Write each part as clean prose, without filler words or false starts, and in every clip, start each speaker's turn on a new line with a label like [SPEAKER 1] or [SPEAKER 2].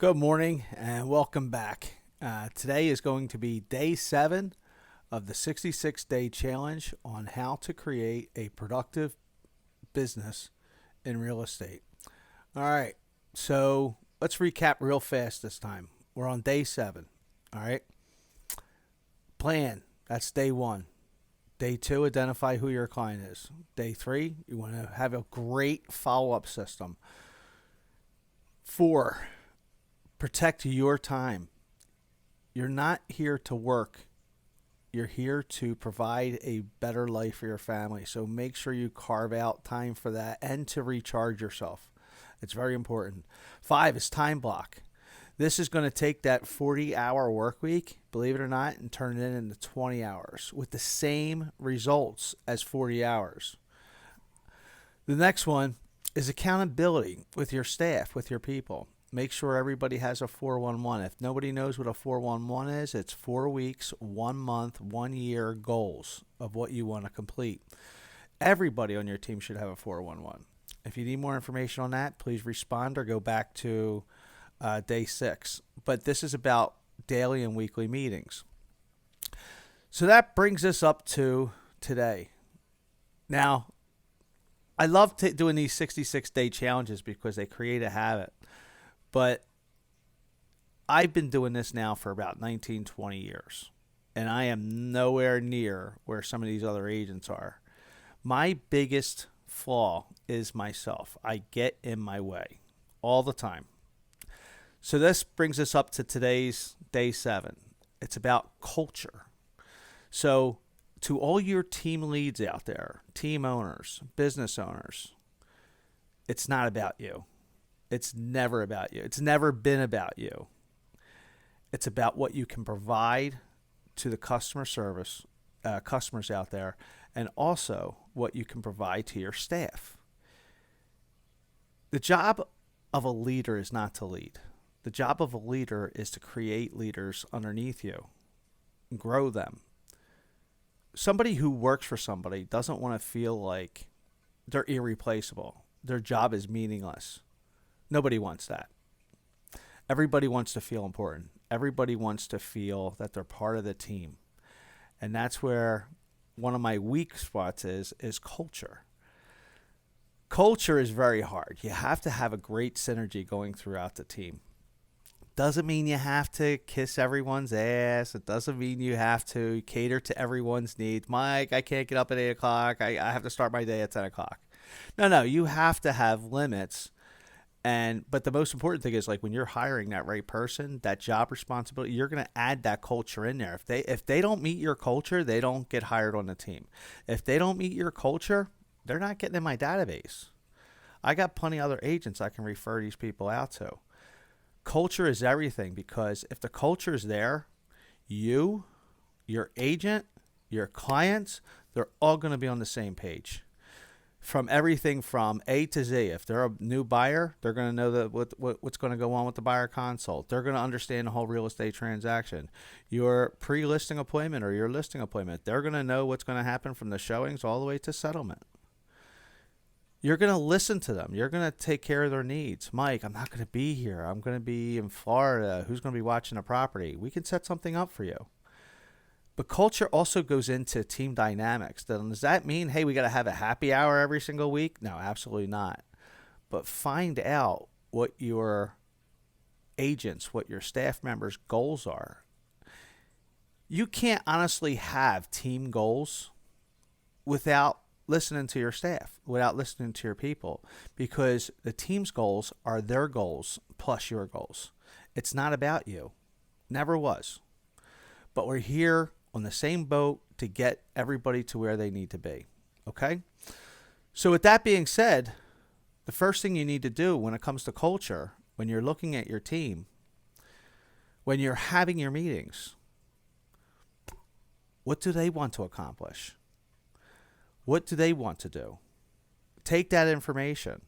[SPEAKER 1] Good morning and welcome back. Today is going to be day 7 of the 66-day challenge on how to create a productive business in real estate. All right, so let's recap real fast this time. We're on day 7. All right, plan, that's day 1. Day 2, identify who your client is. Day 3, you want to have a great follow-up system. 4, protect your time. You're not here to work. You're here to provide a better life for your family. So make sure you carve out time for that and to recharge yourself. It's very important. 5 is time block. This is going to take that 40-hour work week, believe it or not, and turn it into 20 hours with the same results as 40 hours. The next one is accountability with your staff, with your people. Make sure everybody has a 411. If nobody knows what a 411 is, it's 4 weeks, 1 month, 1 year goals of what you want to complete. Everybody on your team should have a 411. If you need more information on that, please respond or go back to day 6. But this is about daily and weekly meetings. So that brings us up to today. Now, I love doing these 66-day challenges because they create a habit. But I've been doing this now for about 19, 20 years, and I am nowhere near where some of these other agents are. My biggest flaw is myself. I get in my way all the time. So this brings us up to today's day 7. It's about culture. So to all your team leads out there, team owners, business owners, it's not about you. It's never about you. It's never been about you. It's about what you can provide to the customers out there, and also what you can provide to your staff. The job of a leader is not to lead. The job of a leader is to create leaders underneath you, grow them. Somebody who works for somebody doesn't want to feel like they're irreplaceable. Their job is meaningless. Nobody wants that. Everybody wants to feel important. Everybody wants to feel that they're part of the team. And that's where one of my weak spots is culture. Culture is very hard. You have to have a great synergy going throughout the team. Doesn't mean you have to kiss everyone's ass. It doesn't mean you have to cater to everyone's needs. Mike, I can't get up at 8 o'clock. I have to start my day at 10 o'clock. No, you have to have limits. But the most important thing is, like, when you're hiring that right person, that job responsibility, you're going to add that culture in there. If they don't meet your culture, they don't get hired on the team. If they don't meet your culture, they're not getting in my database. I got plenty of other agents I can refer these people out to. Culture is everything, because if the culture is there, you, your agent, your clients, they're all going to be on the same page. From everything from A to Z. If they're a new buyer, they're going to know that what's going to go on with the buyer consult. They're going to understand the whole real estate transaction. Your pre-listing appointment or your listing appointment, they're going to know what's going to happen from the showings all the way to settlement. You're going to listen to them. You're going to take care of their needs. Mike, I'm not going to be here. I'm going to be in Florida. Who's going to be watching the property? We can set something up for you. But culture also goes into team dynamics. Does that mean, hey, we got to have a happy hour every single week? No, absolutely not. But find out what your agents, what your staff members' goals are. You can't honestly have team goals without listening to your staff, without listening to your people, because the team's goals are their goals plus your goals. It's not about you. Never was. But we're here on the same boat to get everybody to where they need to be. Okay? So with that being said, the first thing you need to do when it comes to culture, when you're looking at your team, when you're having your meetings, what do they want to accomplish? What do they want to do? Take that information.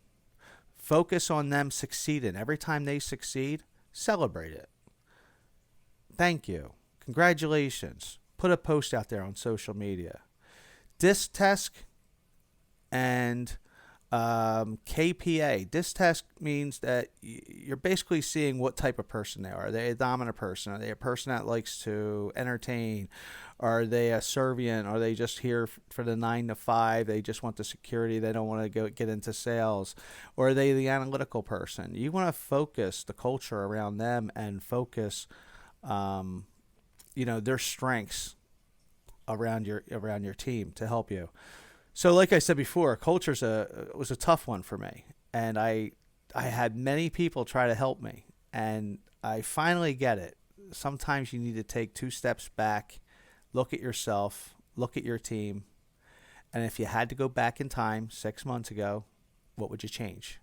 [SPEAKER 1] Focus on them succeeding. Every time they succeed, celebrate it. Thank you. Congratulations. Put a post out there on social media. Disc Test and KPA. This test means that you're basically seeing what type of person they are. Are they a dominant person? Are they a person that likes to entertain? Are they a servient? Are they just here for the 9 to 5? They just want the security. They don't want to get into sales. Or are they the analytical person? You want to focus the culture around them and focus, their strengths around your team to help you. So, like I said before, culture was a tough one for me, and I had many people try to help me, and I finally get it. Sometimes you need to take 2 steps back, look at yourself, look at your team, and if you had to go back in time 6 months ago, what would you change?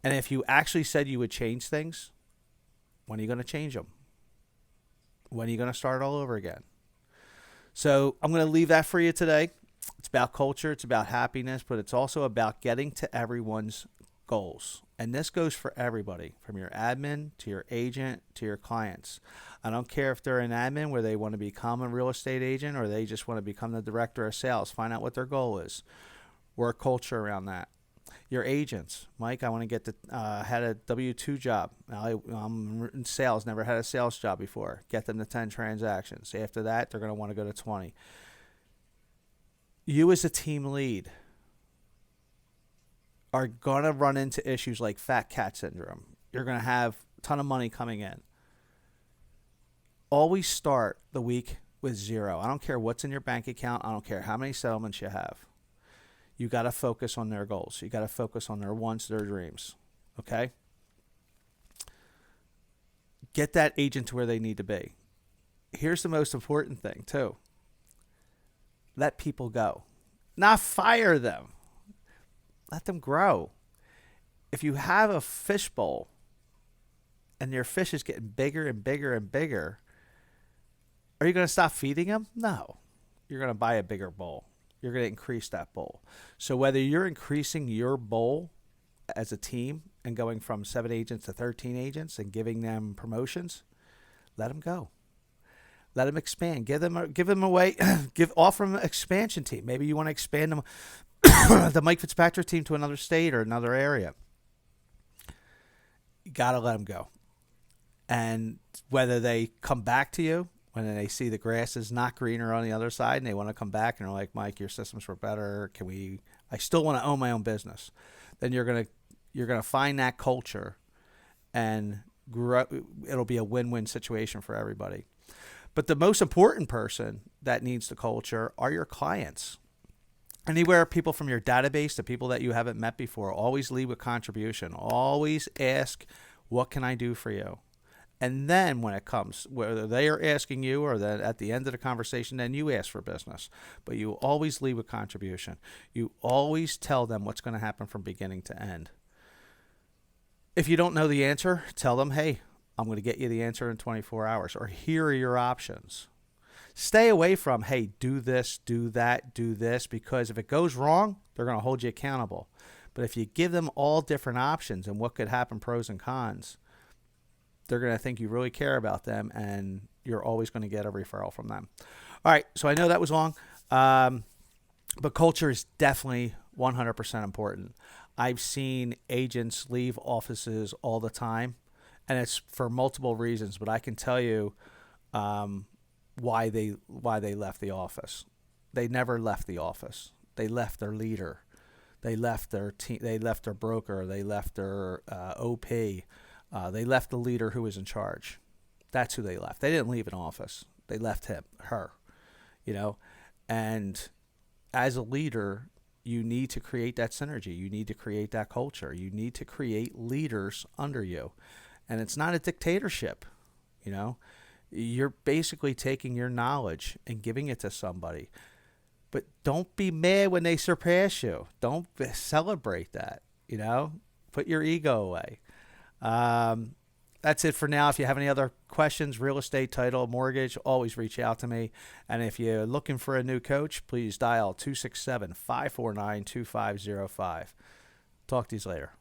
[SPEAKER 1] And if you actually said you would change things, when are you going to change them? When are you going to start all over again? So I'm going to leave that for you today. It's about culture, it's about happiness, but it's also about getting to everyone's goals. And this goes for everybody, from your admin to your agent to your clients. I don't care if they're an admin where they want to become a real estate agent or they just want to become the director of sales. Find out what their goal is. Work culture around that. Your agents. Mike, I want to get had a W-2 job. I'm in sales, never had a sales job before. Get them to 10 transactions. After that, they're going to want to go to 20. You as a team lead are going to run into issues like fat cat syndrome. You're going to have a ton of money coming in. Always start the week with 0. I don't care what's in your bank account. I don't care how many settlements you have. You got to focus on their goals. You got to focus on their wants, their dreams. Okay? Get that agent to where they need to be. Here's the most important thing, too. Let people go. Not fire them. Let them grow. If you have a fishbowl and your fish is getting bigger and bigger and bigger, are you going to stop feeding them? No. You're going to buy a bigger bowl. You're going to increase that bowl. So whether you're increasing your bowl as a team and going from 7 agents to 13 agents and giving them promotions, let them go. Let them expand. Give them away. Offer them an expansion team. Maybe you want to expand them, the Mike Fitzpatrick team, to another state or another area. You got to let them go. And whether they come back to you when they see the grass is not greener on the other side and they want to come back and they're like, Mike, your systems were better. I still want to own my own business. Then you're gonna find that culture and grow. It'll be a win-win situation for everybody. But the most important person that needs the culture are your clients. Anywhere people from your database to people that you haven't met before, always lead with contribution. Always ask, what can I do for you? And then when it comes, whether they are asking you or that at the end of the conversation, then you ask for business. But you always lead with contribution. You always tell them what's going to happen from beginning to end. If you don't know the answer, tell them, hey, I'm going to get you the answer in 24 hours, or here are your options. Stay away from, hey, do this, do that, do this, because if it goes wrong, they're going to hold you accountable. But if you give them all different options and what could happen, pros and cons, they're going to think you really care about them, and you're always going to get a referral from them. All right, so I know that was long, but culture is definitely 100% important. I've seen agents leave offices all the time, and it's for multiple reasons, but I can tell you why they left the office. They never left the office. They left their leader. They left their team. They left their broker. They left their OP. They left the leader who was in charge. That's who they left. They didn't leave an office. They left her. And as a leader, you need to create that synergy. You need to create that culture. You need to create leaders under you. And it's not a dictatorship. You're basically taking your knowledge and giving it to somebody. But don't be mad when they surpass you. Don't celebrate that. Put your ego away. That's it for now. If you have any other questions, real estate, title, mortgage, always reach out to me. And if you're looking for a new coach, please dial 267-549-2505. Talk to you later.